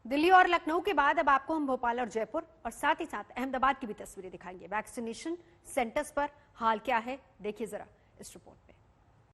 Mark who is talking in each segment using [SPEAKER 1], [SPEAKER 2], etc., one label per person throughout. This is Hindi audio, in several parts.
[SPEAKER 1] दिल्ली और लखनऊ के बाद अब आपको हम भोपाल और जयपुर और साथ ही साथ अहमदाबाद की भी तस्वीरें दिखाएंगे। वैक्सीनेशन सेंटर्स पर हाल क्या है, देखिए जरा इस रिपोर्ट में।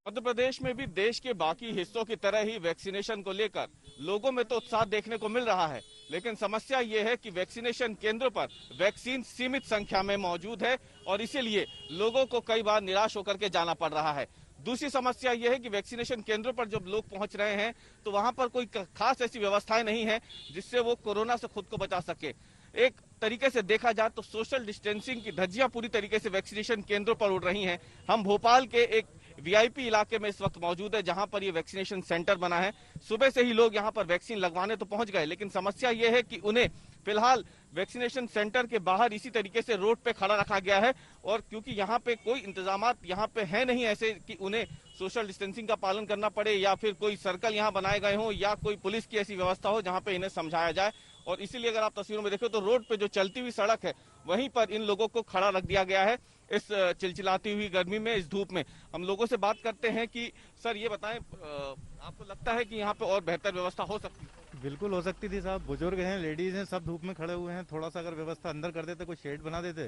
[SPEAKER 2] मध्य प्रदेश में भी देश के बाकी हिस्सों की तरह ही वैक्सीनेशन को लेकर लोगों में तो उत्साह देखने को मिल रहा है, लेकिन समस्या ये है कि वैक्सीनेशन केंद्रों पर वैक्सीन सीमित संख्या में मौजूद है और इसीलिए लोगों को कई बार निराश होकर के जाना पड़ रहा है। दूसरी समस्या यह है कि वैक्सीनेशन केंद्रों पर जब लोग पहुंच रहे हैं तो वहां पर कोई खास ऐसी व्यवस्थाएं नहीं है जिससे वो कोरोना से खुद को बचा सके। एक तरीके से देखा जाए तो सोशल डिस्टेंसिंग की धज्जियां पूरी तरीके से वैक्सीनेशन केंद्रों पर उड़ रही हैं। हम भोपाल के एक वीआईपी इलाके में इस वक्त मौजूद है जहां पर ये वैक्सीनेशन सेंटर बना है। सुबह से ही लोग यहां पर वैक्सीन लगवाने तो पहुंच गए, लेकिन समस्या ये है कि उन्हें फिलहाल वैक्सीनेशन सेंटर के बाहर इसी तरीके से रोड पे खड़ा रखा गया है और क्योंकि यहाँ पे कोई इंतजामात यहाँ पे है नहीं ऐसे कि उन्हें सोशल डिस्टेंसिंग का पालन करना पड़े या फिर कोई सर्कल यहाँ बनाए गए हो या कोई पुलिस की ऐसी व्यवस्था हो जहाँ पे इन्हें समझाया जाए। और इसीलिए अगर आप तस्वीरों में देखें तो रोड पे जो चलती हुई सड़क है वहीं पर इन लोगों को खड़ा रख दिया गया है इस चिलचिलाती हुई गर्मी में, इस धूप में। हम लोगों से बात करते हैं कि सर ये बताएं, आपको लगता है कि यहाँ पे और बेहतर व्यवस्था हो सकती है?
[SPEAKER 3] बिल्कुल हो सकती थी साहब, बुजुर्ग हैं, लेडीज हैं, सब धूप में खड़े हुए हैं। थोड़ा सा अगर व्यवस्था अंदर कर देते, कोई शेड बना देते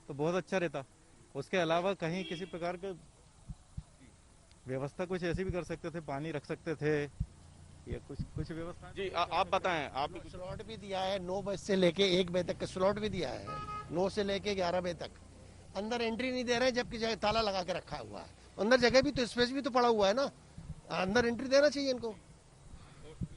[SPEAKER 3] तो बहुत अच्छा रहता। उसके अलावा कहीं किसी प्रकार के व्यवस्था कुछ ऐसी भी कर सकते थे, पानी रख सकते थे या कुछ व्यवस्था।
[SPEAKER 2] जी आप बताएं। आप
[SPEAKER 4] स्लॉट भी दिया है 9 बजे से लेके 1 बजे तक का स्लॉट भी दिया है, 9 से लेके 11 बजे तक। अंदर एंट्री नहीं दे रहे हैं जबकि जगह ताला लगा के रखा हुआ है। अंदर जगह भी तो, स्पेस भी तो पड़ा हुआ है ना, अंदर एंट्री देना चाहिए इनको।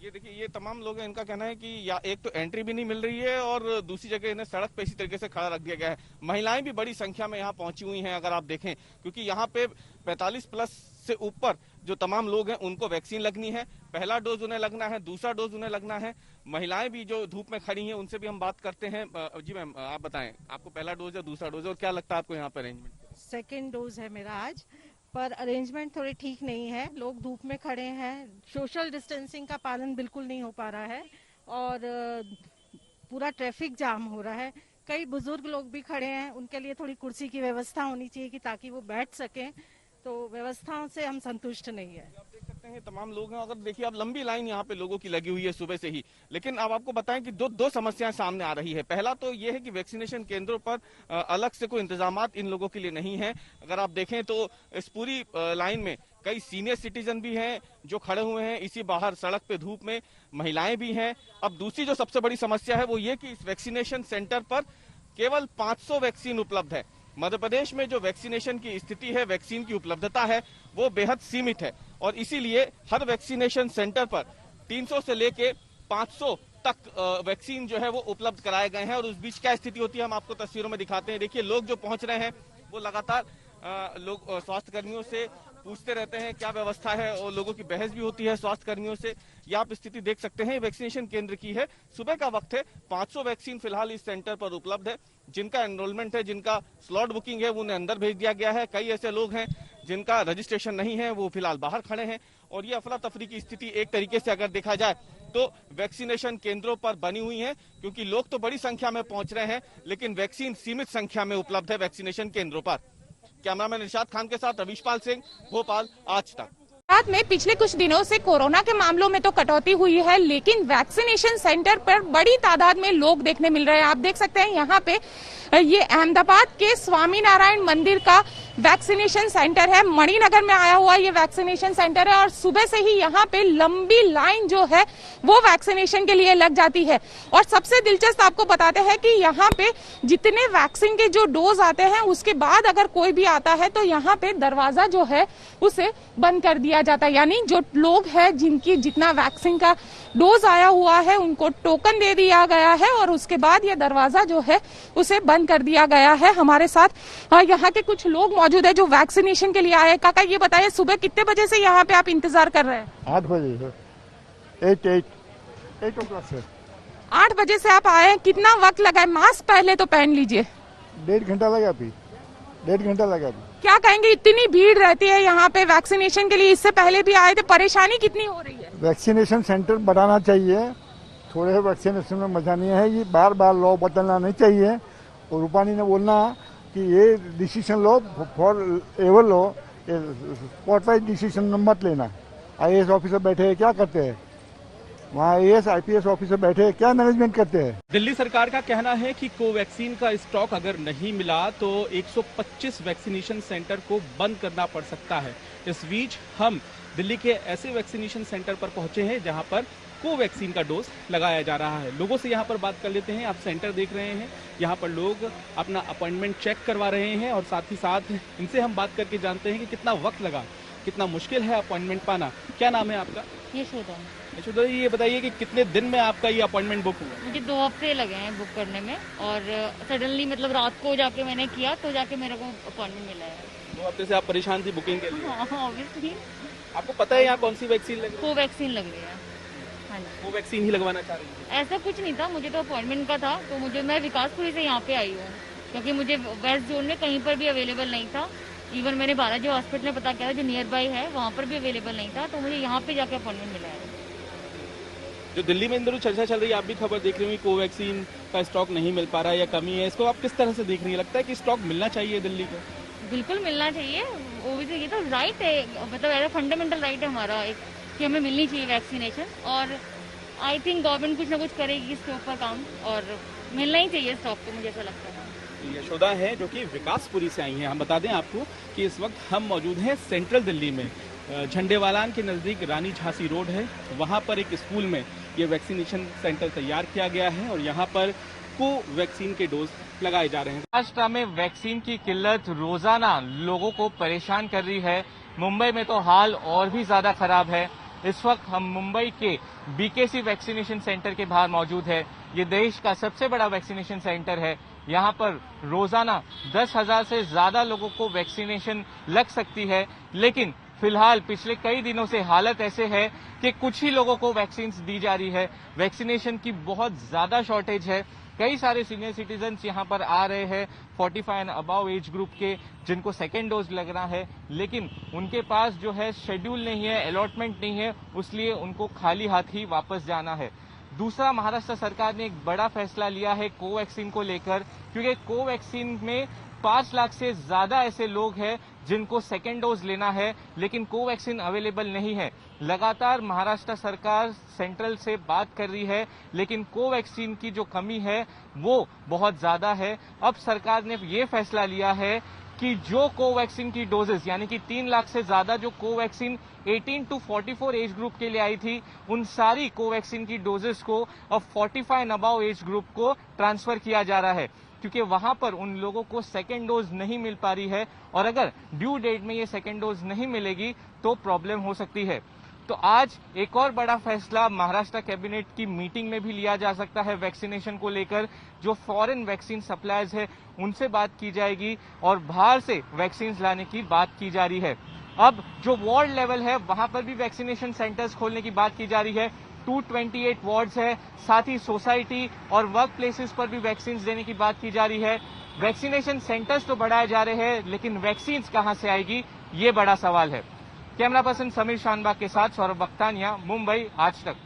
[SPEAKER 2] ये देखिए, ये तमाम लोग हैं, इनका कहना है कि या एक तो एंट्री भी नहीं मिल रही है और दूसरी जगह इन्हें सड़क पे इसी तरीके से खड़ा रख दिया गया है। महिलाएं भी बड़ी संख्या में यहाँ पहुंची हुई हैं अगर आप देखें, क्योंकि यहाँ पे 45 प्लस से ऊपर जो तमाम लोग हैं उनको वैक्सीन लगनी है। पहला डोज उन्हें लगना है, दूसरा डोज उन्हें लगना है। महिलाएं भी जो धूप में खड़ी हैं उनसे भी हम बात करते हैं। जी मैम, आप बताएं, आपको पहला डोज या दूसरा डोज और क्या लगता है आपको यहाँ पे अरेंजमेंट?
[SPEAKER 5] सेकेंड डोज है मेरा आज, पर अरेंजमेंट थोड़ी ठीक नहीं है। लोग धूप में खड़े हैं, सोशल डिस्टेंसिंग का पालन बिल्कुल नहीं हो पा रहा है और पूरा ट्रैफिक जाम हो रहा है। कई बुजुर्ग लोग भी खड़े हैं, उनके लिए थोड़ी कुर्सी की व्यवस्था होनी चाहिए कि ताकि वो बैठ सकें। तो व्यवस्थाओं से हम संतुष्ट नहीं है।
[SPEAKER 2] आप देख सकते हैं तमाम लोग हैं, अगर देखिए आप लंबी लाइन यहाँ पे लोगों की लगी हुई है सुबह से ही। लेकिन अब आपको बताएं कि दो समस्याएं सामने आ रही है। पहला तो ये है कि वैक्सीनेशन केंद्रों पर अलग से कोई इंतजामात इन लोगों के लिए नहीं है। अगर आप देखें तो इस पूरी लाइन में कई सीनियर सिटीजन भी हैं जो खड़े हुए हैं इसी बाहर सड़क पे धूप में, महिलाएं भी हैं। अब दूसरी जो सबसे बड़ी समस्या है वो ये कि इस वैक्सीनेशन सेंटर पर केवल 500 वैक्सीन उपलब्ध है। मध्य प्रदेश में जो वैक्सीनेशन की स्थिति है, वैक्सीन की उपलब्धता है वो बेहद सीमित है और इसीलिए हर वैक्सीनेशन सेंटर पर 300 से लेके 500 तक वैक्सीन जो है वो उपलब्ध कराए गए हैं। और उस बीच क्या स्थिति होती है हम आपको तस्वीरों में दिखाते हैं। देखिए, लोग जो पहुंच रहे हैं वो लगातार लोग स्वास्थ्य कर्मियों से पूछते रहते हैं क्या व्यवस्था है और लोगों की बहस भी होती है स्वास्थ्य कर्मियों से। ये आप स्थिति देख सकते हैं, वैक्सीनेशन केंद्र की है। सुबह का वक्त है, 500 वैक्सीन फिलहाल इस सेंटर पर उपलब्ध है। जिनका एनरोलमेंट है, जिनका स्लॉट बुकिंग है, वो उन्हें अंदर भेज दिया गया है। कई ऐसे लोग हैं जिनका रजिस्ट्रेशन नहीं है, वो फिलहाल बाहर खड़े हैं। और ये अफरा तफरी की स्थिति एक तरीके से अगर देखा जाए तो वैक्सीनेशन केंद्रों पर बनी हुई है, क्योंकि लोग तो बड़ी संख्या में पहुंच रहे हैं लेकिन वैक्सीन सीमित संख्या में उपलब्ध है वैक्सीनेशन केंद्रों पर। कैमरामैन इरशाद खान के साथ रवीशपाल सिंह, भोपाल, आज तक।
[SPEAKER 6] भारत में पिछले कुछ दिनों से कोरोना के मामलों में तो कटौती हुई है, लेकिन वैक्सीनेशन सेंटर पर बड़ी तादाद में लोग देखने मिल रहे हैं। आप देख सकते हैं यहाँ पे ये अहमदाबाद के स्वामी नारायण मंदिर का वैक्सीनेशन सेंटर है। मणिनगर में आया हुआ ये वैक्सीनेशन सेंटर है और सुबह से ही यहाँ पे लंबी लाइन जो है वो वैक्सीनेशन के लिए लग जाती है। और सबसे दिलचस्प आपको बताते हैं कि यहाँ पे जितने वैक्सीन के जो डोज आते हैं उसके बाद अगर कोई भी आता है तो यहाँ पे दरवाजा जो है उसे बंद कर दिया जाता है। यानी जो लोग हैं जिनकी जितना वैक्सीन का डोज आया हुआ है उनको टोकन दे दिया गया है और उसके बाद ये दरवाजा जो है उसे बंद कर दिया गया है। हमारे साथ यहाँ के कुछ लोग मौजूद है जो वैक्सीनेशन के लिए आए। काका ये बताइए, सुबह कितने बजे से यहाँ पे आप इंतजार कर रहे हैं?
[SPEAKER 7] 8 बजे से 8 o'clock से
[SPEAKER 6] 8 बजे से आप आए हैं। कितना वक्त लगा है? मास्क पहले तो पहन लीजिए।
[SPEAKER 7] 1.5 घंटा लगा अभी, 1.5 घंटा लगा अभी।
[SPEAKER 6] क्या कहेंगे, इतनी भीड़ रहती है यहाँ पे वैक्सीनेशन के लिए? इससे पहले भी आए थे, परेशानी कितनी हो रही है?
[SPEAKER 7] वैक्सीनेशन सेंटर बढ़ाना चाहिए, थोड़े से वैक्सीनेशन में मजा नहीं है। ये बार बार लॉ बदलना नहीं चाहिए और रूपानी ने बोलना कि ये decision low for ever low, spot wise decision मत लेना। IAS ऑफिसर बैठे हैं, क्या करते हैं? वहाँ AS IPS ऑफिसर बैठे क्या मैनेजमेंट करते हैं।
[SPEAKER 8] दिल्ली सरकार का कहना है कि कोवैक्सीन का स्टॉक अगर नहीं मिला तो 125 वैक्सीनेशन सेंटर को बंद करना पड़ सकता है। इस बीच हम दिल्ली के ऐसे वैक्सीनेशन सेंटर पर पहुंचे हैं जहां पर कोवैक्सीन का डोज लगाया जा रहा है। लोगों से यहां पर बात कर लेते हैं। आप सेंटर देख रहे हैं, यहां पर लोग अपना अपॉइंटमेंट चेक करवा रहे हैं और साथ ही साथ इनसे हम बात करके जानते हैं कि कितना वक्त लगा, कितना मुश्किल है अपॉइंटमेंट पाना। क्या नाम है आपका? यशोदा, ये बताइए कि कितने दिन में आपका ये अपॉइंटमेंट बुक हुआ?
[SPEAKER 9] मुझे 2 हफ्ते लगे हैं बुक करने में और सडनली मतलब रात को जाके मैंने किया तो जाके मेरे को अपॉइंटमेंट मिला है।
[SPEAKER 8] 2 हफ्ते से आप परेशान थी बुकिंग के लिए?
[SPEAKER 9] हाँ ऑब्वियसली।
[SPEAKER 8] आपको पता है यहाँ कौन सी वैक्सीन लगी?
[SPEAKER 9] कोवैक्सीन लग रही है। हाँ जी।
[SPEAKER 8] कोवैक्सीन ही लगवाना चाह रही है?
[SPEAKER 9] ऐसा कुछ नहीं था, मुझे तो अपॉइंटमेंट का था तो मैं विकासपुरी से यहाँ पे आई हूँ क्योंकि मुझे वेस्ट जोन में कहीं पर भी अवेलेबल नहीं था। इवन मैंने बालाजी हॉस्पिटल में पता किया जो नियर बाई है वहाँ पर भी अवेलेबल नहीं था, तो मुझे यहाँ पे जाके अपॉइंटमेंट मिला है।
[SPEAKER 8] जो दिल्ली में इंदरू चर्चा चल रही है, आप भी खबर देख रही होंगी, कोवैक्सीन का स्टॉक नहीं मिल पा रहा है या कमी है, इसको आप किस तरह से देख रही है? लगता है कि स्टॉक मिलना चाहिए दिल्ली को?
[SPEAKER 9] बिल्कुल मिलना चाहिए। ओबीसी ये तो राइट है, मतलब ऐसा फंडामेंटल राइट है हमारा एक कि हमें मिलनी चाहिए वैक्सीनेशन, और आई थिंक गवर्नमेंट कुछ ना कुछ करेगी इसके ऊपर काम और मिलना ही चाहिए स्टॉक को, मुझे ऐसा लगता है।
[SPEAKER 8] यशोदा है जो कि विकासपुरी से आई हैं। हम बता दें आपको कि इस वक्त हम मौजूद हैं सेंट्रल दिल्ली में, झंडेवालान के नजदीक रानी झांसी रोड है, वहां पर एक स्कूल में ये वैक्सीनेशन सेंटर तैयार किया गया है और यहाँ पर कोवैक्सीन के डोज लगाए जा रहे हैं। महाराष्ट्र में वैक्सीन की किल्लत रोजाना लोगों को परेशान कर रही है। मुंबई में तो हाल और भी ज्यादा खराब है। इस वक्त हम मुंबई के BKC वैक्सीनेशन सेंटर के बाहर मौजूद है। ये देश का सबसे बड़ा वैक्सीनेशन सेंटर है। यहाँ पर रोजाना 10,000 से ज्यादा लोगों को वैक्सीनेशन लग सकती है, लेकिन फिलहाल पिछले कई दिनों से हालत ऐसे है कि कुछ ही लोगों को वैक्सीन दी जा रही है। वैक्सीनेशन की बहुत ज्यादा शॉर्टेज है। कई सारे सीनियर सिटीजन्स यहाँ पर आ रहे हैं 45 एंड अबव एज ग्रुप के, जिनको सेकेंड डोज लगना है, लेकिन उनके पास जो है शेड्यूल नहीं है, अलॉटमेंट नहीं है, इसलिए उनको खाली हाथ ही वापस जाना है। दूसरा, महाराष्ट्र सरकार ने एक बड़ा फैसला लिया है कोवैक्सीन को लेकर, क्योंकि कोवैक्सीन में 5 लाख से ज्यादा ऐसे लोग हैं जिनको सेकेंड डोज लेना है, लेकिन कोवैक्सीन अवेलेबल नहीं है। लगातार महाराष्ट्र सरकार सेंट्रल से बात कर रही है, लेकिन कोवैक्सीन की जो कमी है वो बहुत ज्यादा है। अब सरकार ने ये फैसला लिया है कि जो कोवैक्सीन की डोजेस, यानी कि 3 लाख से ज्यादा जो कोवैक्सीन 18 टू 44 एज ग्रुप के लिए आई थी, उन सारी कोवैक्सीन की डोजेस को अब 45 एंड अबव एज ग्रुप को ट्रांसफर किया जा रहा है, क्योंकि वहां पर उन लोगों को सेकेंड डोज नहीं मिल पा रही है और अगर ड्यू डेट में ये सेकेंड डोज नहीं मिलेगी तो प्रॉब्लम हो सकती है। तो आज एक और बड़ा फैसला महाराष्ट्र कैबिनेट की मीटिंग में भी लिया जा सकता है वैक्सीनेशन को लेकर। जो फॉरेन वैक्सीन सप्लायर्स है उनसे बात की जाएगी और बाहर से वैक्सीन लाने की बात की जा रही है। अब जो वार्ड लेवल है वहां पर भी वैक्सीनेशन सेंटर्स खोलने की बात की जा रही है। 228 वार्ड्स है, साथ ही सोसाइटी और वर्क प्लेसेस पर भी वैक्सीन देने की बात की जा रही है। वैक्सीनेशन सेंटर्स तो बढ़ाए जा रहे हैं, लेकिन वैक्सीन कहां से आएगी, ये बड़ा सवाल है। कैमरा पर्सन समीर शानबाग के साथ सौरभ बख्तानिया, मुंबई, आज तक।